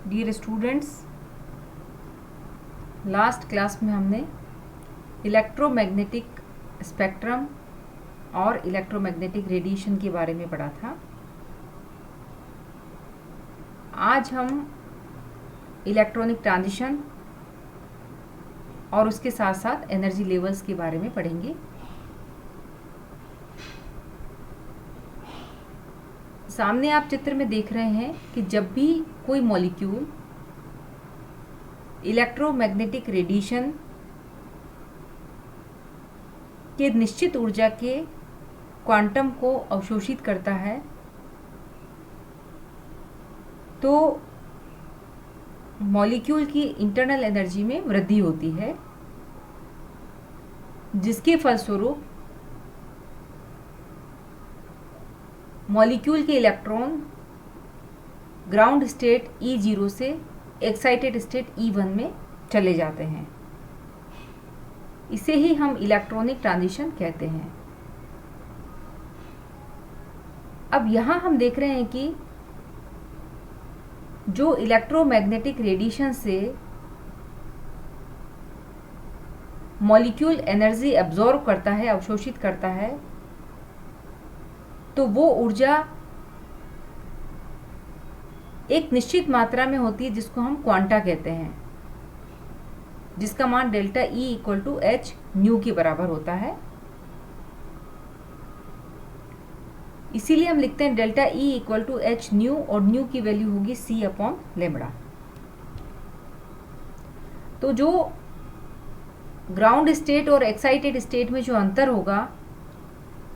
Dear students, last class में हमने electromagnetic spectrum और इलेक्ट्रोमैग्नेटिक रेडिएशन के बारे में पढ़ा था। आज हम इलेक्ट्रॉनिक ट्रांजिशन और उसके साथ साथ एनर्जी लेवल्स के बारे में पढ़ेंगे। सामने आप चित्र में देख रहे हैं कि जब भी कोई मॉलिक्यूल इलेक्ट्रोमैग्नेटिक रेडिएशन के निश्चित ऊर्जा के क्वांटम को अवशोषित करता है तो मॉलिक्यूल की इंटरनल एनर्जी में वृद्धि होती है, जिसके फलस्वरूप मॉलिक्यूल के इलेक्ट्रॉन ग्राउंड स्टेट E0 से एक्साइटेड स्टेट E1 में चले जाते हैं। इसे ही हम इलेक्ट्रॉनिक ट्रांजिशन कहते हैं। अब यहाँ हम देख रहे हैं कि जो इलेक्ट्रोमैग्नेटिक रेडिएशन से मॉलिक्यूल एनर्जी एब्जॉर्ब करता है, अवशोषित करता है, तो वो ऊर्जा एक निश्चित मात्रा में होती है जिसको हम क्वांटा कहते हैं, जिसका मान delta E equal to H nu के बराबर होता है। इसीलिए हम लिखते हैं delta E equal to H nu, और न्यू की वैल्यू होगी C अपॉन लेमड़ा। तो जो ग्राउंड स्टेट और एक्साइटेड स्टेट में जो अंतर होगा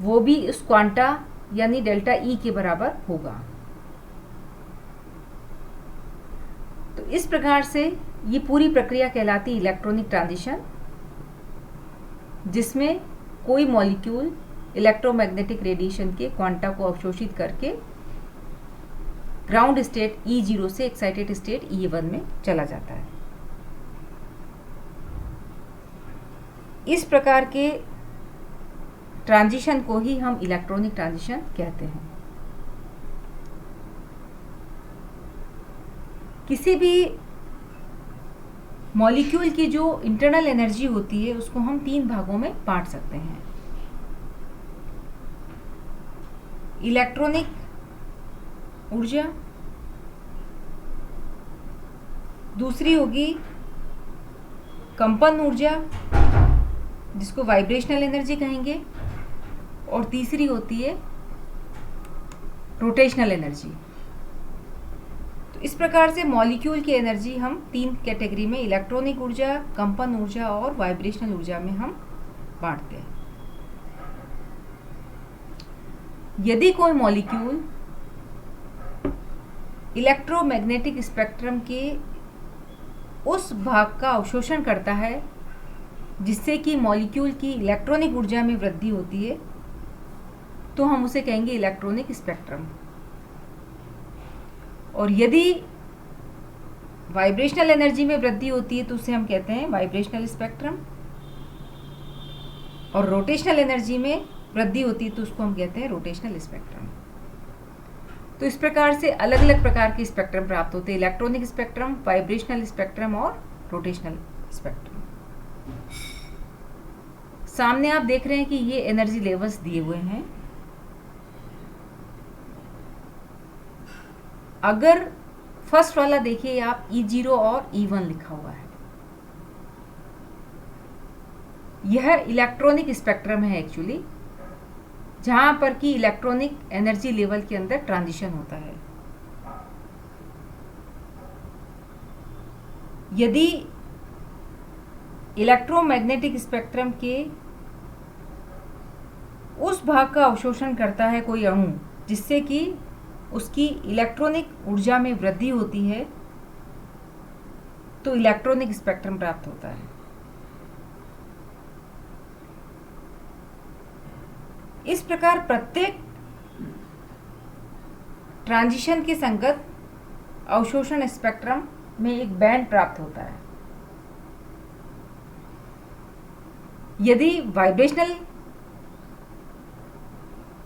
वो भी उस क्वांटा यानी डेल्टा E के बराबर होगा। तो इस प्रकार से ये पूरी प्रक्रिया कहलाती है इलेक्ट्रॉनिक ट्रांजिशन, जिसमें कोई मॉलिक्यूल इलेक्ट्रोमैग्नेटिक रेडिएशन के क्वांटा को अवशोषित करके ग्राउंड स्टेट E0 से एक्साइटेड स्टेट E1 में चला जाता है। इस प्रकार के ट्रांजिशन को ही हम इलेक्ट्रॉनिक ट्रांजिशन कहते हैं। किसी भी मॉलिक्यूल की जो इंटरनल एनर्जी होती है उसको हम 3 भागों में बांट सकते हैं। इलेक्ट्रॉनिक ऊर्जा, दूसरी होगी कंपन ऊर्जा जिसको वाइब्रेशनल एनर्जी कहेंगे, और तीसरी होती है रोटेशनल एनर्जी। तो इस प्रकार से मॉलिक्यूल की एनर्जी हम 3 कैटेगरी में, इलेक्ट्रॉनिक ऊर्जा, कंपन ऊर्जा और वाइब्रेशनल ऊर्जा में हम बांटते हैं। यदि कोई मॉलिक्यूल इलेक्ट्रोमैग्नेटिक स्पेक्ट्रम के उस भाग का अवशोषण करता है जिससे कि मॉलिक्यूल की इलेक्ट्रॉनिक ऊर्जा में वृद्धि होती है, तो हम उसे कहेंगे इलेक्ट्रॉनिक स्पेक्ट्रम। और यदि वाइब्रेशनल एनर्जी में वृद्धि होती है तो उसे हम कहते हैं वाइब्रेशनल स्पेक्ट्रम, और रोटेशनल एनर्जी में वृद्धि होती है तो उसको हम कहते हैं रोटेशनल स्पेक्ट्रम। तो इस प्रकार से अलग अलग प्रकार के स्पेक्ट्रम प्राप्त होते हैं, इलेक्ट्रॉनिक स्पेक्ट्रम, वाइब्रेशनल स्पेक्ट्रम और रोटेशनल स्पेक्ट्रम। सामने आप देख रहे हैं कि ये एनर्जी लेवल्स दिए हुए हैं। अगर फर्स्ट वाला देखिए आप, E0 और E1 लिखा हुआ है, यह इलेक्ट्रॉनिक स्पेक्ट्रम है एक्चुअली, जहां पर कि इलेक्ट्रॉनिक एनर्जी लेवल के अंदर ट्रांजिशन होता है। यदि इलेक्ट्रोमैग्नेटिक स्पेक्ट्रम के उस भाग का अवशोषण करता है कोई अणु जिससे कि उसकी इलेक्ट्रॉनिक ऊर्जा में वृद्धि होती है, तो इलेक्ट्रॉनिक स्पेक्ट्रम प्राप्त होता है। इस प्रकार प्रत्येक ट्रांजिशन के संगत अवशोषण स्पेक्ट्रम में एक बैंड प्राप्त होता है। यदि वाइब्रेशनल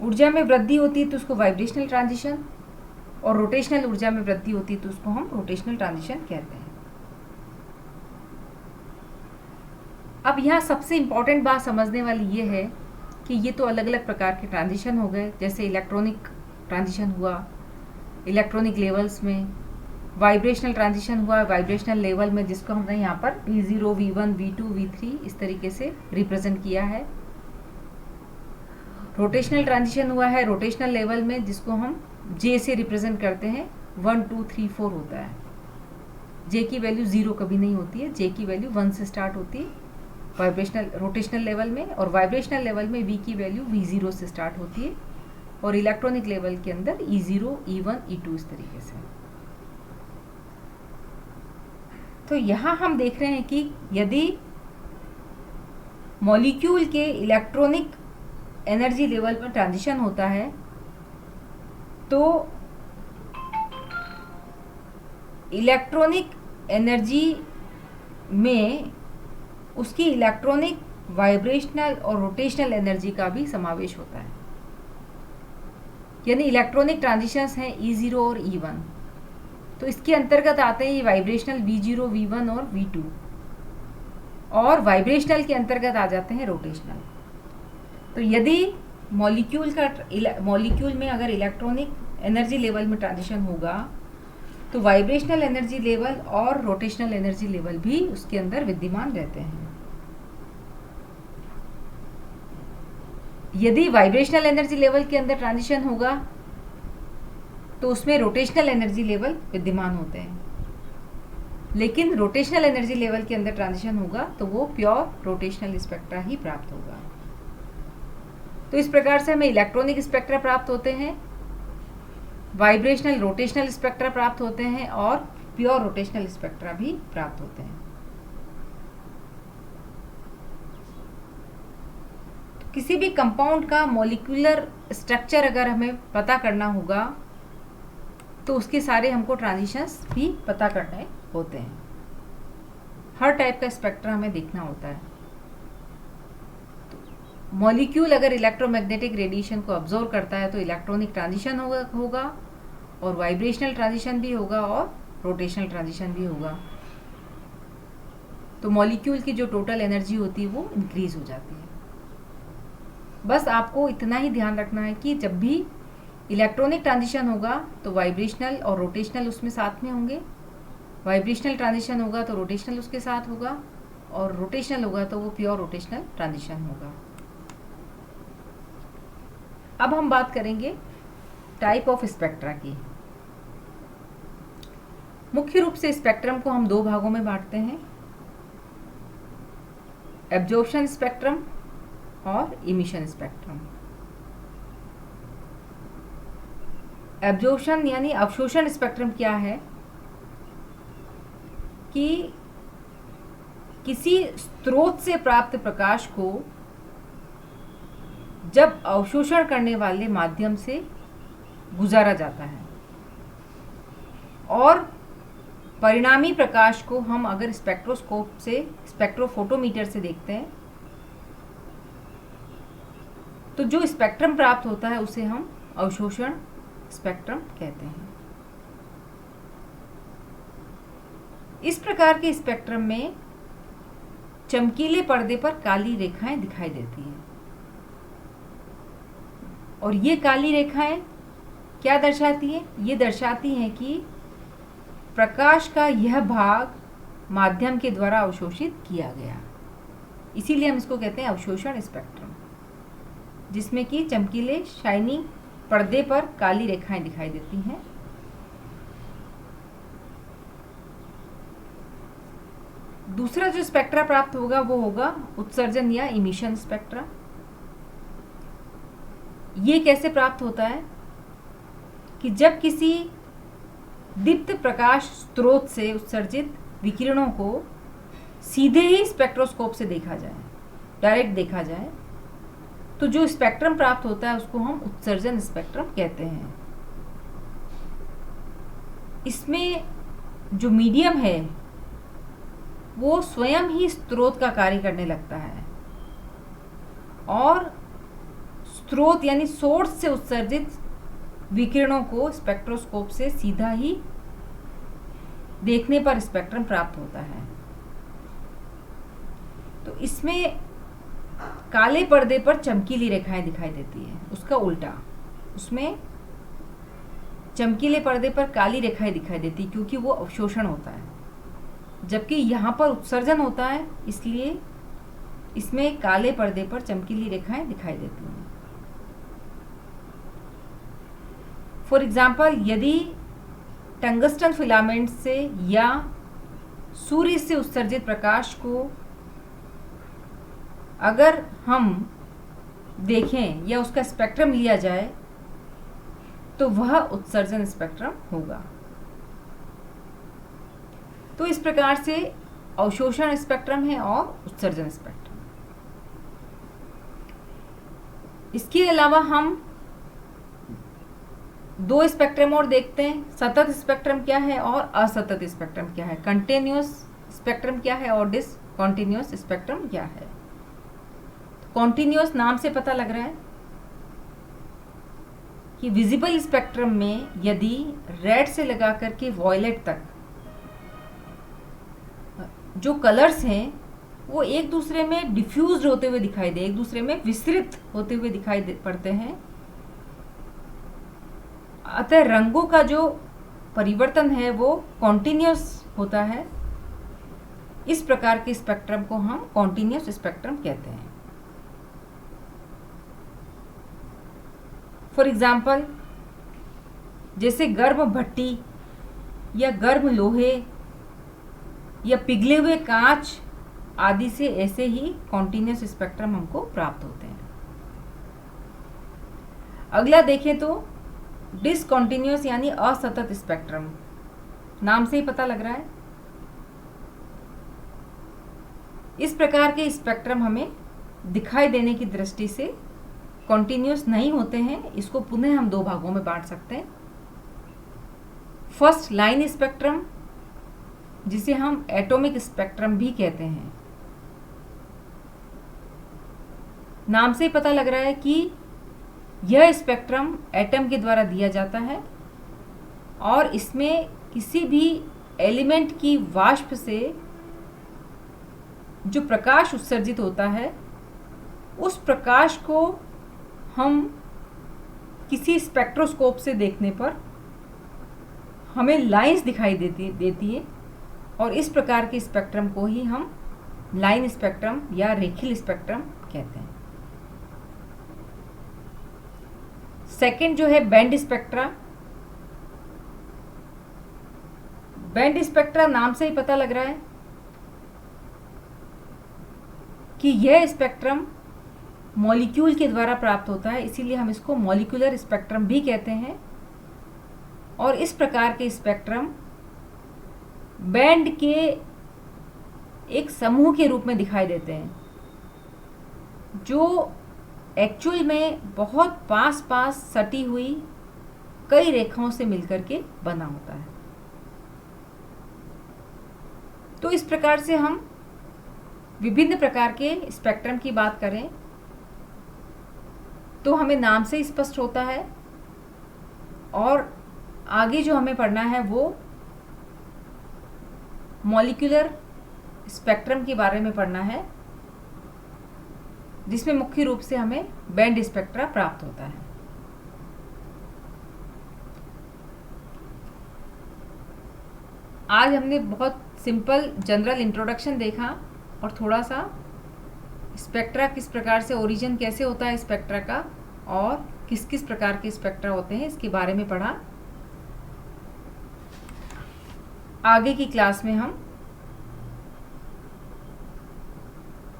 ऊर्जा में वृद्धि होती है तो उसको वाइब्रेशनल ट्रांजिशन, और रोटेशनल ऊर्जा में वृद्धि होती है तो उसको हम रोटेशनल ट्रांजिशन कहते हैं। अब यहाँ सबसे इम्पॉर्टेंट बात समझने वाली ये है कि ये तो अलग अलग प्रकार के ट्रांजिशन हो गए, जैसे इलेक्ट्रॉनिक ट्रांजिशन हुआ इलेक्ट्रॉनिक लेवल्स में, वाइब्रेशनल ट्रांजिशन हुआ वाइब्रेशनल लेवल में, जिसको हमने यहाँ पर V0, V1, V2, V3 इस तरीके से रिप्रेजेंट किया है। रोटेशनल ट्रांजिशन हुआ है रोटेशनल लेवल में, जिसको हम J से रिप्रेजेंट करते हैं। 1, 2, 3, 4 होता है। J की वैल्यू 0 कभी नहीं होती है, J की वैल्यू 1 से स्टार्ट होती है वाइब्रेशनल रोटेशनल लेवल में, और वाइब्रेशनल लेवल में V की वैल्यू V0 से स्टार्ट होती है, और इलेक्ट्रॉनिक लेवल के अंदर E0, E1, E2 इस तरीके से। तो यहाँ हम देख रहे हैं कि यदि मॉलिक्यूल के इलेक्ट्रॉनिक एनर्जी लेवल पर ट्रांजिशन होता है तो इलेक्ट्रॉनिक एनर्जी में उसकी इलेक्ट्रॉनिक वाइब्रेशनल और रोटेशनल एनर्जी का भी समावेश होता है। यानी इलेक्ट्रॉनिक ट्रांजिशंस हैं E0 और E1, तो इसके अंतर्गत आते हैं ये वाइब्रेशनल V0, V1 और V2, और वाइब्रेशनल के अंतर्गत आ जाते हैं रोटेशनल। तो यदि मॉलिक्यूल में अगर इलेक्ट्रॉनिक एनर्जी लेवल में ट्रांजिशन होगा तो वाइब्रेशनल एनर्जी लेवल और रोटेशनल एनर्जी लेवल भी उसके अंदर विद्यमान रहते हैं। यदि वाइब्रेशनल एनर्जी लेवल के अंदर ट्रांजिशन होगा तो उसमें रोटेशनल एनर्जी लेवल विद्यमान होते हैं, लेकिन रोटेशनल एनर्जी लेवल के अंदर ट्रांजिशन होगा तो वो प्योर रोटेशनल स्पेक्ट्रा ही प्राप्त होगा। तो इस प्रकार से हमें इलेक्ट्रॉनिक स्पेक्ट्रा प्राप्त होते हैं, वाइब्रेशनल रोटेशनल स्पेक्ट्रा प्राप्त होते हैं, और प्योर रोटेशनल स्पेक्ट्रा भी प्राप्त होते हैं। तो किसी भी कंपाउंड का मॉलिक्यूलर स्ट्रक्चर अगर हमें पता करना होगा तो उसके सारे हमको ट्रांजिशंस भी पता करने होते हैं। हर टाइप का स्पेक्ट्रा हमें देखना होता है। मॉलिक्यूल अगर इलेक्ट्रोमैग्नेटिक रेडिएशन को ऑब्जर्व करता है तो इलेक्ट्रॉनिक ट्रांजिशन होगा और वाइब्रेशनल ट्रांजिशन भी होगा और रोटेशनल ट्रांजिशन भी होगा। तो मॉलिक्यूल की जो टोटल एनर्जी होती है वो इंक्रीज हो जाती है। बस आपको इतना ही ध्यान रखना है कि जब भी इलेक्ट्रॉनिक ट्रांजिशन होगा तो वाइब्रेशनल और रोटेशनल उसमें साथ में होंगे, वाइब्रेशनल ट्रांजिशन होगा तो रोटेशनल उसके साथ होगा, और रोटेशनल होगा तो वो प्योर रोटेशनल ट्रांजिशन होगा। अब हम बात करेंगे टाइप ऑफ स्पेक्ट्रा की। मुख्य रूप से स्पेक्ट्रम को हम दो भागों में बांटते हैं, एब्जॉर्प्शन स्पेक्ट्रम और इमिशन स्पेक्ट्रम। एब्जॉर्प्शन यानी अवशोषण स्पेक्ट्रम क्या है कि किसी स्रोत से प्राप्त प्रकाश को जब अवशोषण करने वाले माध्यम से गुजारा जाता है और परिणामी प्रकाश को हम अगर स्पेक्ट्रोस्कोप से स्पेक्ट्रोफोटोमीटर से देखते हैं तो जो स्पेक्ट्रम प्राप्त होता है उसे हम अवशोषण स्पेक्ट्रम कहते हैं। इस प्रकार के स्पेक्ट्रम में चमकीले पर्दे पर काली रेखाएं दिखाई देती हैं, और ये काली रेखाएं क्या दर्शाती हैं? ये दर्शाती हैं कि प्रकाश का यह भाग माध्यम के द्वारा अवशोषित किया गया। इसीलिए हम इसको कहते हैं अवशोषण स्पेक्ट्रम, जिसमें कि चमकीले शाइनिंग पर्दे पर काली रेखाएं दिखाई देती हैं। दूसरा जो स्पेक्ट्रा प्राप्त होगा वो होगा उत्सर्जन या इमिशन स्पेक्ट्रा। ये कैसे प्राप्त होता है कि जब किसी दीप्त प्रकाश स्रोत से उत्सर्जित विकिरणों को सीधे ही स्पेक्ट्रोस्कोप से देखा जाए, डायरेक्ट देखा जाए, तो जो स्पेक्ट्रम प्राप्त होता है उसको हम उत्सर्जन स्पेक्ट्रम कहते हैं। इसमें जो मीडियम है वो स्वयं ही स्रोत का कार्य करने लगता है और स्रोत यानी सोर्स से उत्सर्जित विकिरणों को स्पेक्ट्रोस्कोप से सीधा ही देखने पर स्पेक्ट्रम प्राप्त होता है। तो इसमें काले पर्दे पर चमकीली रेखाएं दिखाई देती है, उसका उल्टा, उसमें चमकीले पर्दे पर काली रेखाएं दिखाई देती क्योंकि वो अवशोषण होता है, जबकि यहाँ पर उत्सर्जन होता है, इसलिए इसमें काले पर्दे पर चमकीली रेखाएं दिखाई देती हैं। फॉर एग्जाम्पल, यदि टंगस्टन फिलामेंट से या सूर्य से उत्सर्जित प्रकाश को अगर हम देखें या उसका स्पेक्ट्रम लिया जाए तो वह उत्सर्जन स्पेक्ट्रम होगा। तो इस प्रकार से अवशोषण स्पेक्ट्रम है और उत्सर्जन स्पेक्ट्रम। इसके अलावा हम दो स्पेक्ट्रम और देखते हैं, सतत स्पेक्ट्रम क्या है और असतत स्पेक्ट्रम क्या है, कंटिन्यूअस स्पेक्ट्रम क्या है और डिसकंटिन्यूअस स्पेक्ट्रम क्या है। कॉन्टिन्यूअस नाम से पता लग रहा है कि विजिबल स्पेक्ट्रम में यदि रेड से लगा करके वॉयलेट तक जो कलर्स हैं वो एक दूसरे में डिफ्यूज होते हुए दिखाई दे, एक दूसरे में विस्तृत होते हुए दिखाई पड़ते हैं, अतः रंगों का जो परिवर्तन है वो कॉन्टिन्यूअस होता है। इस प्रकार के स्पेक्ट्रम को हम कॉन्टिन्यूअस स्पेक्ट्रम कहते हैं। फॉर एग्जाम्पल, जैसे गर्म भट्टी या गर्म लोहे या पिघले हुए कांच आदि से ऐसे ही कॉन्टिन्यूअस स्पेक्ट्रम हमको प्राप्त होते हैं। अगला देखें तो डिसकंटिन्यूअस यानी असतत स्पेक्ट्रम, नाम से ही पता लग रहा है। इस प्रकार के स्पेक्ट्रम हमें दिखाई देने की दृष्टि से कॉन्टिन्यूअस नहीं होते हैं। इसको पुनः हम दो भागों में बांट सकते हैं। फर्स्ट, लाइन स्पेक्ट्रम, जिसे हम एटॉमिक स्पेक्ट्रम भी कहते हैं। नाम से ही पता लग रहा है कि यह स्पेक्ट्रम एटम के द्वारा दिया जाता है और इसमें किसी भी एलिमेंट की वाष्प से जो प्रकाश उत्सर्जित होता है उस प्रकाश को हम किसी स्पेक्ट्रोस्कोप से देखने पर हमें लाइंस दिखाई देती है और इस प्रकार के स्पेक्ट्रम को ही हम लाइन स्पेक्ट्रम या रेखीय स्पेक्ट्रम कहते हैं। सेकंड जो है बैंड स्पेक्ट्रा। बैंड स्पेक्ट्रा नाम से ही पता लग रहा है कि यह स्पेक्ट्रम मॉलिक्यूल के द्वारा प्राप्त होता है, इसीलिए हम इसको मॉलिक्यूलर स्पेक्ट्रम भी कहते हैं। और इस प्रकार के स्पेक्ट्रम बैंड के एक समूह के रूप में दिखाई देते हैं जो एक्चुअल में बहुत पास पास सटी हुई कई रेखाओं से मिलकर के बना होता है। तो इस प्रकार से हम विभिन्न प्रकार के स्पेक्ट्रम की बात करें तो हमें नाम से स्पष्ट होता है और आगे जो हमें पढ़ना है वो मॉलिक्यूलर स्पेक्ट्रम के बारे में पढ़ना है, जिसमें मुख्य रूप से हमें बैंड स्पेक्ट्रा प्राप्त होता है। आज हमने बहुत सिंपल जनरल इंट्रोडक्शन देखा और थोड़ा सा स्पेक्ट्रा किस प्रकार से ओरिजिन कैसे होता है स्पेक्ट्रा का और किस किस प्रकार के स्पेक्ट्रा होते हैं इसके बारे में पढ़ा। आगे की क्लास में हम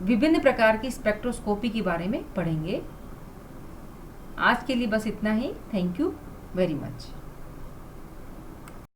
विभिन्न प्रकार की स्पेक्ट्रोस्कोपी के बारे में पढ़ेंगे। आज के लिए बस इतना ही। Thank you very much.